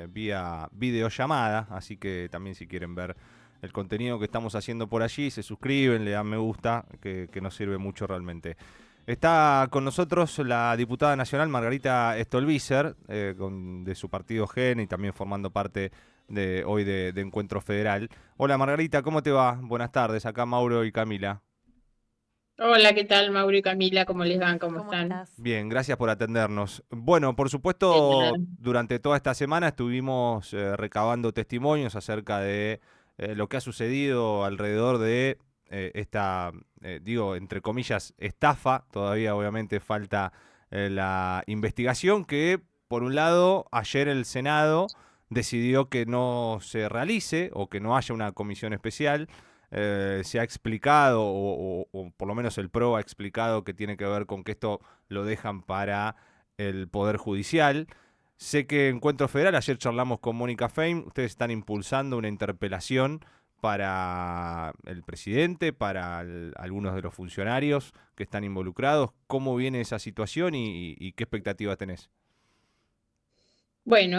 vía videollamada, así que también si quieren ver el contenido que estamos haciendo por allí, se suscriben, le dan me gusta, que nos sirve mucho realmente. Está con nosotros la diputada nacional Margarita Stolbizer, de su partido GEN y también formando parte de hoy de Encuentro Federal. Hola Margarita, ¿cómo te va? Buenas tardes, acá Mauro y Camila. Hola, ¿qué tal, Mauro y Camila? ¿Cómo les van? ¿Cómo ¿Cómo están? estás? Bien, gracias por atendernos. Bueno, por De nada. supuesto, durante toda esta semana estuvimos recabando testimonios acerca de lo que ha sucedido alrededor de esta, digo, entre comillas, estafa. Todavía obviamente falta la investigación que, por un lado, ayer el Senado decidió que no se realice o que no haya una comisión especial. Se ha explicado, o por lo menos el PRO ha explicado que tiene que ver con que esto lo dejan para el Poder Judicial. Sé que Encuentro Federal, ayer charlamos con Mónica Fein, ustedes están impulsando una interpelación para el presidente, para algunos de los funcionarios que están involucrados. ¿Cómo viene esa situación y qué expectativas tenés? Bueno,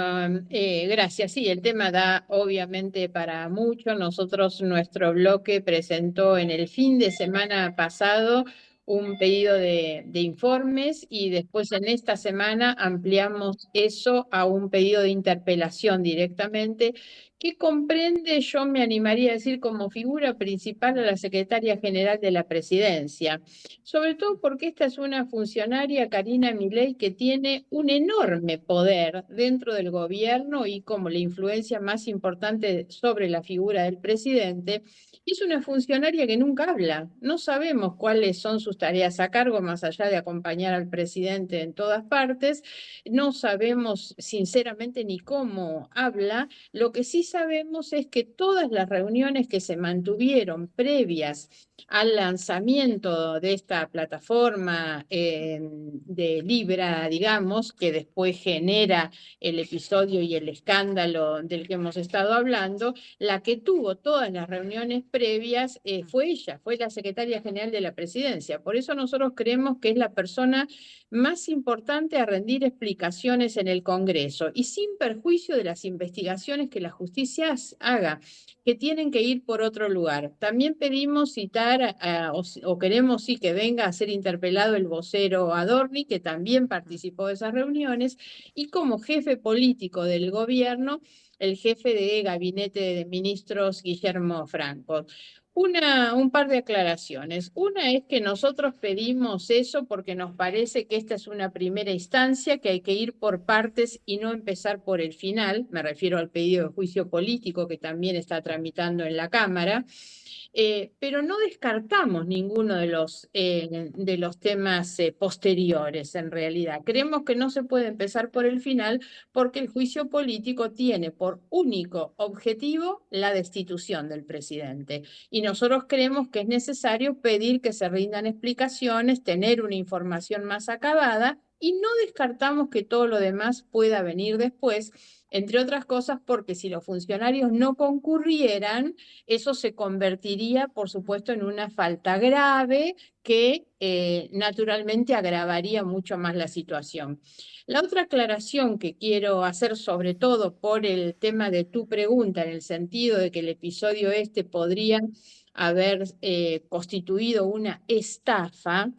gracias. Sí, el tema da obviamente para mucho. Nosotros, nuestro bloque presentó en el fin de semana pasado un pedido de informes y después en esta semana ampliamos eso a un pedido de interpelación directamente que comprende, yo me animaría a decir, como figura principal a la secretaria general de la presidencia. Sobre todo porque esta es una funcionaria, Karina Milei, que tiene un enorme poder dentro del gobierno y como la influencia más importante sobre la figura del presidente. Es una funcionaria que nunca habla. No sabemos cuáles son sus tareas a cargo, más allá de acompañar al presidente en todas partes. No sabemos sinceramente ni cómo habla. Lo que sí sabemos es que todas las reuniones que se mantuvieron previas al lanzamiento de esta plataforma de Libra, digamos, que después genera el episodio y el escándalo del que hemos estado hablando, la que tuvo todas las reuniones previas fue ella, fue la secretaria general de la presidencia. Por eso nosotros creemos que es la persona más importante a rendir explicaciones en el Congreso y sin perjuicio de las investigaciones que la justicia haga, que tienen que ir por otro lugar. También pedimos citar o queremos sí que venga a ser interpelado el vocero Adorni, que también participó de esas reuniones, y como jefe político del gobierno, el jefe de gabinete de ministros, Guillermo Franco. Un par de aclaraciones. Una es que nosotros pedimos eso porque nos parece que esta es una primera instancia, que hay que ir por partes y no empezar por el final. Me refiero al pedido de juicio político que también está tramitando en la Cámara. Pero no descartamos ninguno de los temas posteriores en realidad. Creemos que no se puede empezar por el final porque el juicio político tiene por único objetivo la destitución del presidente. Y nosotros creemos que es necesario pedir que se rindan explicaciones, tener una información más acabada y no descartamos que todo lo demás pueda venir después, entre otras cosas porque si los funcionarios no concurrieran, eso se convertiría, por supuesto, en una falta grave que naturalmente agravaría mucho más la situación. La otra aclaración que quiero hacer, sobre todo por el tema de tu pregunta, en el sentido de que el episodio este podría haber constituido una estafa,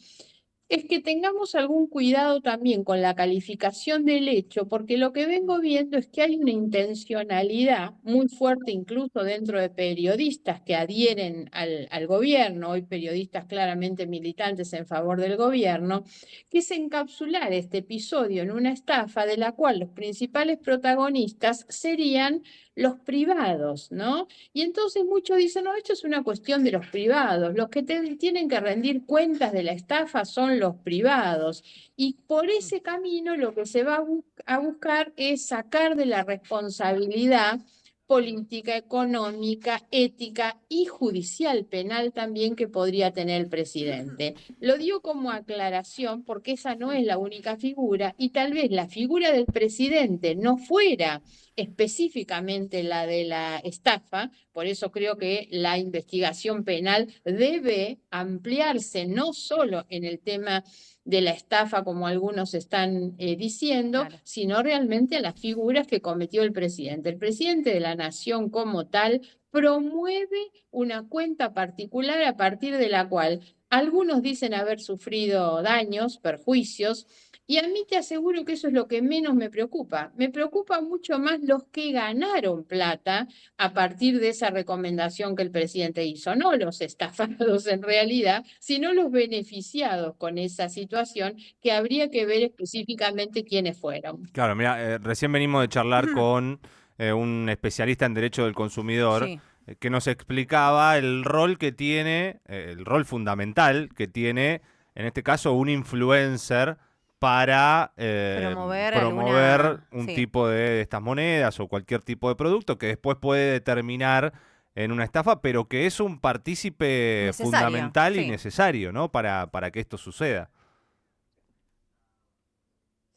es que tengamos algún cuidado también con la calificación del hecho, porque lo que vengo viendo es que hay una intencionalidad muy fuerte, incluso dentro de periodistas que adhieren al gobierno, hoy periodistas claramente militantes en favor del gobierno, que es encapsular este episodio en una estafa de la cual los principales protagonistas serían los privados, ¿no? Y entonces muchos dicen, no, esto es una cuestión de los privados, los que tienen que rendir cuentas de la estafa son los privados. Y por ese camino lo que se va a buscar es sacar de la responsabilidad política, económica, ética y judicial penal también que podría tener el presidente. Lo digo como aclaración porque esa no es la única figura y tal vez la figura del presidente no fuera específicamente la de la estafa, por eso creo que la investigación penal debe ampliarse no solo en el tema de la estafa, como algunos están diciendo, Claro. sino realmente a las figuras que cometió el presidente. El presidente de la nación como tal promueve una cuenta particular a partir de la cual algunos dicen haber sufrido daños, perjuicios, y a mí te aseguro que eso es lo que menos me preocupa. Me preocupa mucho más los que ganaron plata a partir de esa recomendación que el presidente hizo, no los estafados en realidad, sino los beneficiados con esa situación, que habría que ver específicamente quiénes fueron. Claro, mira, recién venimos de charlar con un especialista en derecho del consumidor Sí. que nos explicaba el rol que tiene, el rol fundamental que tiene, en este caso, un influencer para Promover promover alguna. un Sí. tipo de estas monedas o cualquier tipo de producto que después puede terminar en una estafa, pero que es un partícipe Necesario. fundamental y Sí. necesario, ¿no? Para que esto suceda.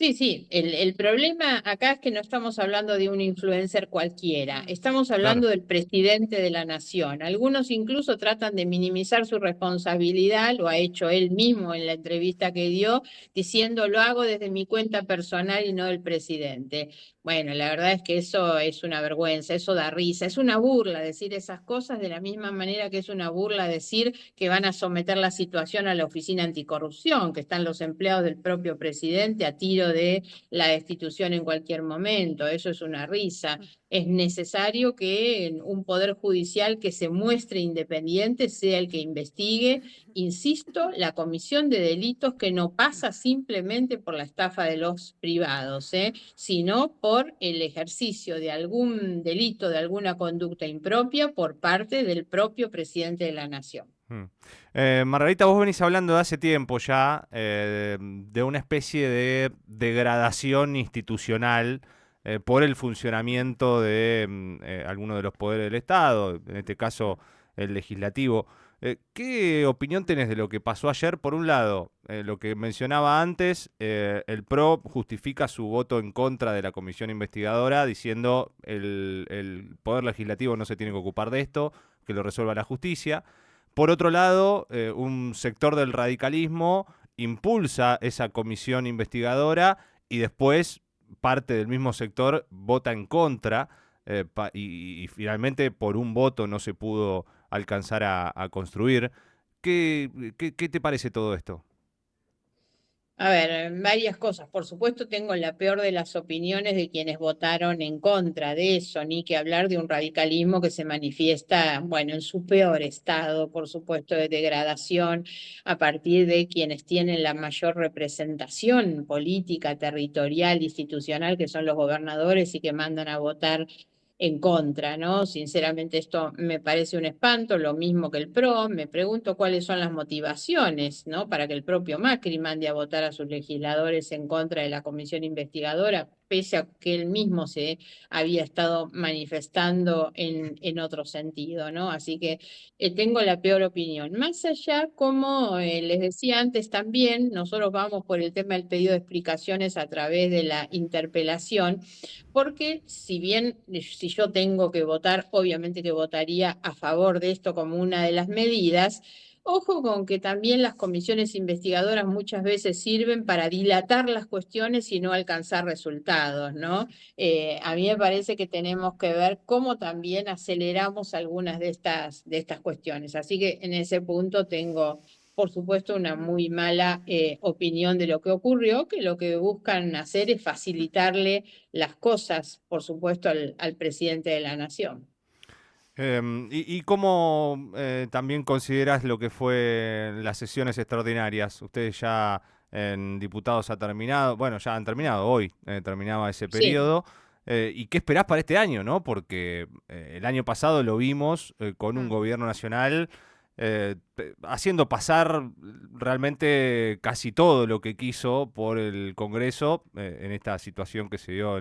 Sí, sí, el problema acá es que no estamos hablando de un influencer cualquiera, estamos Claro. hablando del presidente de la nación. Algunos incluso tratan de minimizar su responsabilidad, lo ha hecho él mismo en la entrevista que dio, diciendo lo hago desde mi cuenta personal y no del presidente. Bueno, la verdad es que eso es una vergüenza, eso da risa, es una burla decir esas cosas de la misma manera que es una burla decir que van a someter la situación a la oficina anticorrupción, que están los empleados del propio presidente a tiro de la destitución en cualquier momento. Eso es una risa. Es necesario que un poder judicial que se muestre independiente sea el que investigue, insisto, la comisión de delitos que no pasa simplemente por la estafa de los privados, sino por el ejercicio de algún delito, de alguna conducta impropia por parte del propio presidente de la nación. Mm. Margarita, vos venís hablando de hace tiempo ya de una especie de degradación institucional por el funcionamiento de algunos de los poderes del Estado, en este caso el legislativo. ¿Qué opinión tenés de lo que pasó ayer? Por un lado, lo que mencionaba antes, el PRO justifica su voto en contra de la comisión investigadora diciendo el poder legislativo no se tiene que ocupar de esto, que lo resuelva la justicia. Por otro lado, un sector del radicalismo impulsa esa comisión investigadora y después parte del mismo sector vota en contra y finalmente por un voto no se pudo alcanzar a construir. ¿Qué te parece todo esto? A ver, varias cosas. Por supuesto, tengo la peor de las opiniones de quienes votaron en contra de eso, ni que hablar de un radicalismo que se manifiesta, bueno, en su peor estado, por supuesto, de degradación a partir de quienes tienen la mayor representación política, territorial, institucional, que son los gobernadores y que mandan a votar en contra, ¿no? Sinceramente esto me parece un espanto, lo mismo que el PRO. Me pregunto cuáles son las motivaciones, ¿no? Para que el propio Macri mande a votar a sus legisladores en contra de la comisión investigadora, pese a que él mismo se había estado manifestando en otro sentido, ¿no? Así que tengo la peor opinión. Más allá, como les decía antes también, nosotros vamos por el tema del pedido de explicaciones a través de la interpelación, porque si bien si yo tengo que votar, obviamente que votaría a favor de esto como una de las medidas. Ojo con que también las comisiones investigadoras muchas veces sirven para dilatar las cuestiones y no alcanzar resultados, ¿no? A mí me parece que tenemos que ver cómo también aceleramos algunas de estas cuestiones. Así que en ese punto tengo, por supuesto, una muy mala opinión de lo que ocurrió, que lo que buscan hacer es facilitarle las cosas, por supuesto, al presidente de la nación. ¿Y cómo también consideras lo que fue las sesiones extraordinarias? Ustedes ya en diputados ha terminado, bueno, ya han terminado hoy, terminaba ese Sí. periodo. ¿Y qué esperás para este año, no? Porque el año pasado lo vimos con un Mm. gobierno nacional haciendo pasar realmente casi todo lo que quiso por el Congreso en esta situación que se dio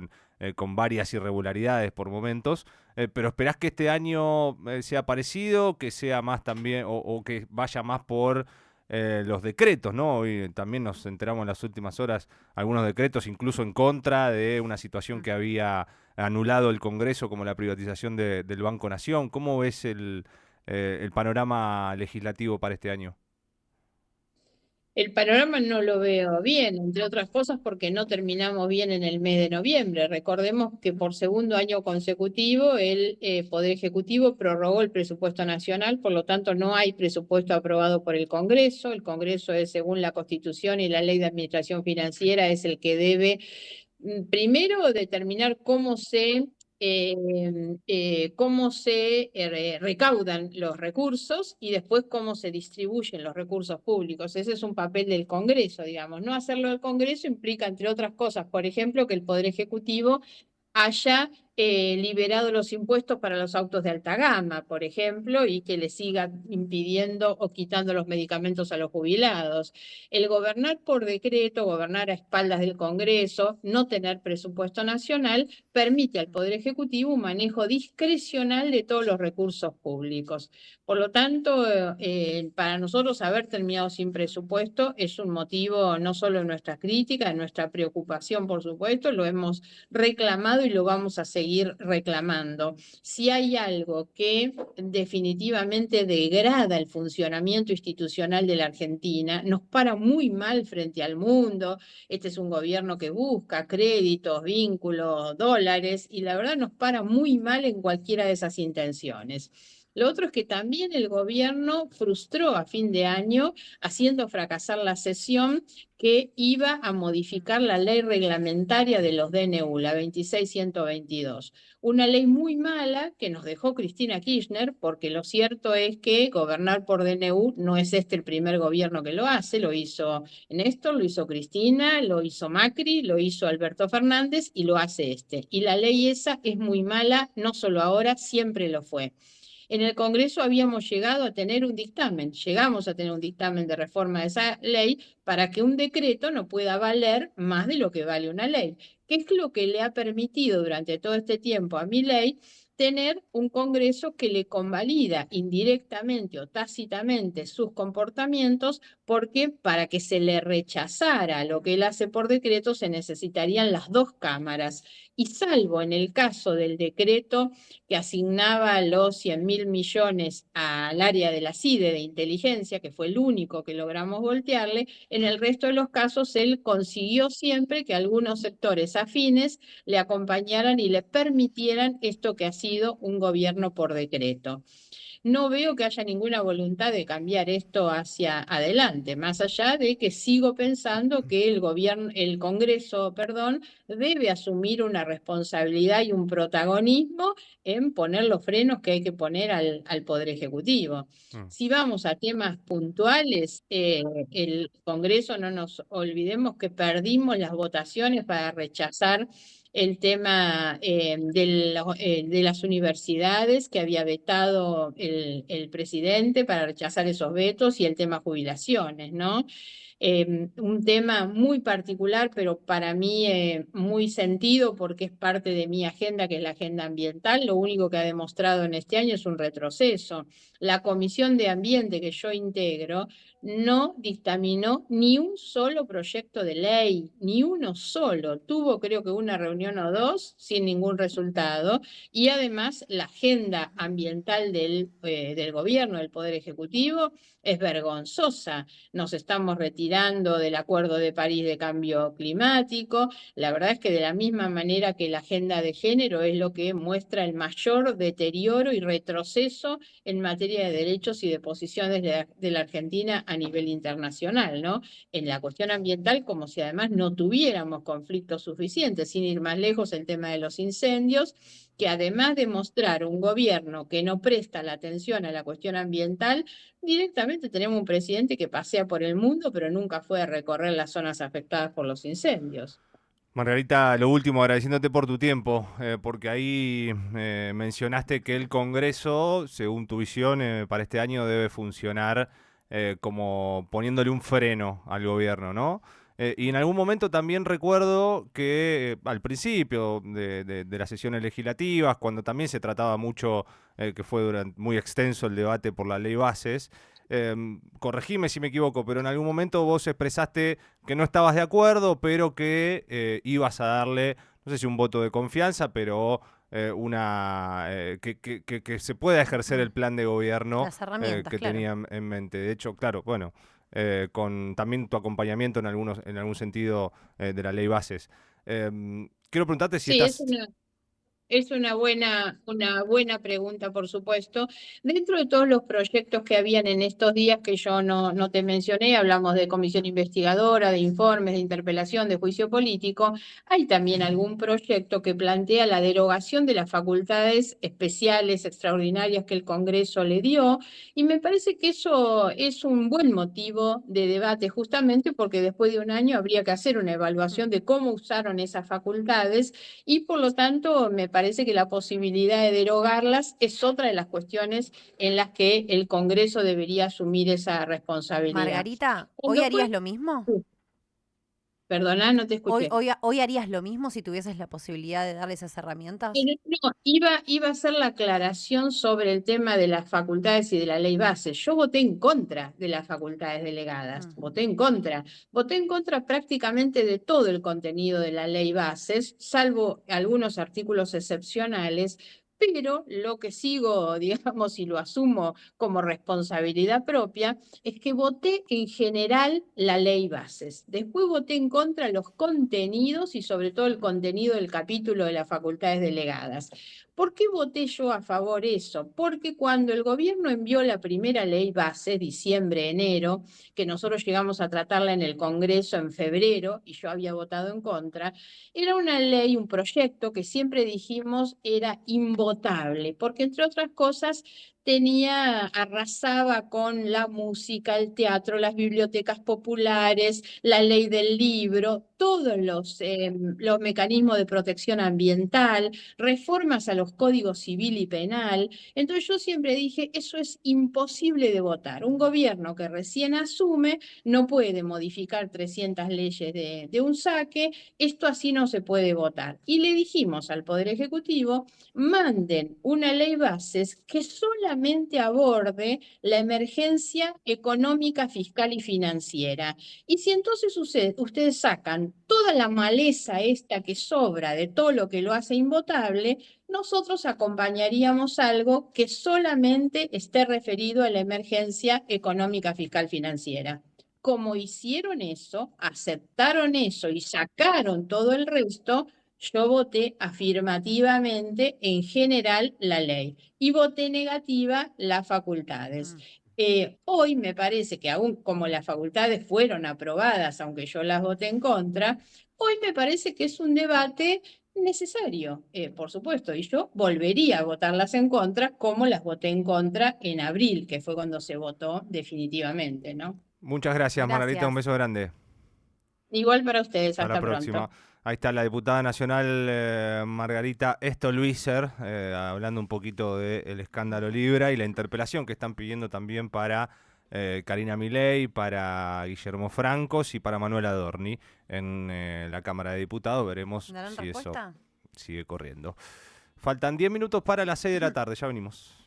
con varias irregularidades por momentos. Pero esperás que este año sea parecido, que sea más también, o que vaya más por los decretos, ¿no? Hoy también nos enteramos en las últimas horas algunos decretos, incluso en contra de una situación que había anulado el Congreso, como la privatización del Banco Nación. ¿Cómo ves el panorama legislativo para este año? El panorama no lo veo bien, entre otras cosas porque no terminamos bien en el mes de noviembre. Recordemos que por segundo año consecutivo el Poder Ejecutivo prorrogó el presupuesto nacional, por lo tanto no hay presupuesto aprobado por el Congreso. El Congreso es, según la Constitución y la Ley de Administración Financiera, es el que debe primero determinar cómo se recaudan los recursos y después cómo se distribuyen los recursos públicos. Ese es un papel del Congreso, digamos. No hacerlo del Congreso implica, entre otras cosas, por ejemplo, que el Poder Ejecutivo haya liberado los impuestos para los autos de alta gama, por ejemplo, y que le siga impidiendo o quitando los medicamentos a los jubilados. El gobernar por decreto, gobernar a espaldas del Congreso, no tener presupuesto nacional, permite al Poder Ejecutivo un manejo discrecional de todos los recursos públicos. Por lo tanto, para nosotros haber terminado sin presupuesto es un motivo no solo de nuestra crítica, de nuestra preocupación, por supuesto, lo hemos reclamado y lo vamos a seguir reclamando. Si hay algo que definitivamente degrada el funcionamiento institucional de la Argentina, nos para muy mal frente al mundo. Este es un gobierno que busca créditos, vínculos, dólares, y la verdad nos para muy mal en cualquiera de esas intenciones. Lo otro es que también el gobierno frustró a fin de año, haciendo fracasar la sesión que iba a modificar la ley reglamentaria de los DNU, la 26122. Una ley muy mala que nos dejó Cristina Kirchner, porque lo cierto es que gobernar por DNU no es este el primer gobierno que lo hace, lo hizo Néstor, lo hizo Cristina, lo hizo Macri, lo hizo Alberto Fernández y lo hace este. Y la ley esa es muy mala, no solo ahora, siempre lo fue. En el Congreso habíamos llegado a tener un dictamen, llegamos a tener un dictamen de reforma de esa ley para que un decreto no pueda valer más de lo que vale una ley, que es lo que le ha permitido durante todo este tiempo a Milei tener un Congreso que le convalida indirectamente o tácitamente sus comportamientos, porque para que se le rechazara lo que él hace por decreto se necesitarían las dos cámaras. Y salvo en el caso del decreto que asignaba los 100.000 millones al área de la CIDE de inteligencia, que fue el único que logramos voltearle, en el resto de los casos él consiguió siempre que algunos sectores afines le acompañaran y le permitieran esto que ha sido un gobierno por decreto. No veo que haya ninguna voluntad de cambiar esto hacia adelante, más allá de que sigo pensando que el gobierno, el Congreso, perdón, debe asumir una responsabilidad y un protagonismo en poner los frenos que hay que poner al Poder Ejecutivo. Mm. Si vamos a temas puntuales, el Congreso, no nos olvidemos que perdimos las votaciones para rechazar el tema de las universidades que había vetado el presidente para rechazar esos vetos y el tema jubilaciones, ¿no? Un tema muy particular, pero para mí muy sentido porque es parte de mi agenda, que es la agenda ambiental. Lo único que ha demostrado en este año es un retroceso. La Comisión de Ambiente que yo integro no dictaminó ni un solo proyecto de ley, ni uno solo. Tuvo creo que una reunión o dos sin ningún resultado. Y además la agenda ambiental del gobierno, del Poder Ejecutivo, es vergonzosa. Nos estamos retirando del Acuerdo de París de Cambio Climático. La verdad es que de la misma manera que la agenda de género es lo que muestra el mayor deterioro y retroceso en materia de derechos y de posiciones de la Argentina a nivel internacional, ¿no? En la cuestión ambiental, como si además no tuviéramos conflictos suficientes, sin ir más lejos, el tema de los incendios, que además de mostrar un gobierno que no presta la atención a la cuestión ambiental, directamente tenemos un presidente que pasea por el mundo, pero nunca fue a recorrer las zonas afectadas por los incendios. Margarita, lo último, agradeciéndote por tu tiempo, porque ahí mencionaste que el Congreso, según tu visión, para este año debe funcionar como poniéndole un freno al gobierno, ¿no? Y en algún momento también recuerdo que al principio de las sesiones legislativas, cuando también se trataba mucho, que fue muy extenso el debate por la ley bases, corregime si me equivoco, pero en algún momento vos expresaste que no estabas de acuerdo, pero que ibas a darle, no sé si un voto de confianza, pero que se pueda ejercer el plan de gobierno Las herramientas, que claro. tenían en mente. De hecho, claro, bueno, con también tu acompañamiento en algún sentido de la ley bases. Quiero preguntarte si Sí, estás... es una buena pregunta, por supuesto. Dentro de todos los proyectos que habían en estos días que yo no te mencioné, hablamos de comisión investigadora, de informes, de interpelación, de juicio político, hay también algún proyecto que plantea la derogación de las facultades especiales, extraordinarias que el Congreso le dio, y me parece que eso es un buen motivo de debate, justamente porque después de un año habría que hacer una evaluación de cómo usaron esas facultades y por lo tanto me parece que la posibilidad de derogarlas es otra de las cuestiones en las que el Congreso debería asumir esa responsabilidad. Margarita, ¿hoy Cuando fue, harías lo mismo? perdona, no te ¿Hoy, escuché. hoy, hoy harías lo mismo si tuvieses la posibilidad de darle esas herramientas? No, iba a hacer la aclaración sobre el tema de las facultades y de la ley base. Yo voté en contra de las facultades delegadas, Mm. voté en contra. Voté en contra prácticamente de todo el contenido de la ley bases, salvo algunos artículos excepcionales, pero lo que sigo, digamos, y lo asumo como responsabilidad propia, es que voté en general la ley bases. Después voté en contra los contenidos y sobre todo el contenido del capítulo de las facultades delegadas. ¿Por qué voté yo a favor eso? Porque cuando el gobierno envió la primera ley base, diciembre, enero, que nosotros llegamos a tratarla en el Congreso en febrero y yo había votado en contra, era una ley, un proyecto que siempre dijimos era invotable, porque entre otras cosas arrasaba con la música, el teatro, las bibliotecas populares, la ley del libro, todos los mecanismos de protección ambiental, reformas a los códigos civil y penal. Entonces yo siempre dije, eso es imposible de votar. Un gobierno que recién asume no puede modificar 300 leyes de un saque, esto así no se puede votar. Y le dijimos al Poder Ejecutivo, manden una ley bases que solamente aborde la emergencia económica, fiscal y financiera. Y si entonces ustedes sacan toda la maleza esta que sobra de todo lo que lo hace invotable, nosotros acompañaríamos algo que solamente esté referido a la emergencia económica, fiscal, financiera. Como hicieron eso, aceptaron eso y sacaron todo el resto, yo voté afirmativamente en general la ley y voté negativa las facultades. Mm. Hoy me parece que aún como las facultades fueron aprobadas, aunque yo las voté en contra, hoy me parece que es un debate necesario, por supuesto, y yo volvería a votarlas en contra como las voté en contra en abril, que fue cuando se votó definitivamente, ¿no? Muchas gracias, Margarita, un Gracias. beso grande. Igual para ustedes, Hasta la hasta próxima. pronto. Ahí está la diputada nacional Margarita Stolbizer, hablando un poquito del escándalo Libra y la interpelación que están pidiendo también para Karina Milei, para Guillermo Francos y para Manuel Adorni en la Cámara de Diputados. Veremos ¿Darán si eso respuesta? sigue corriendo. Faltan 10 minutos para las 6 de la tarde, ya venimos.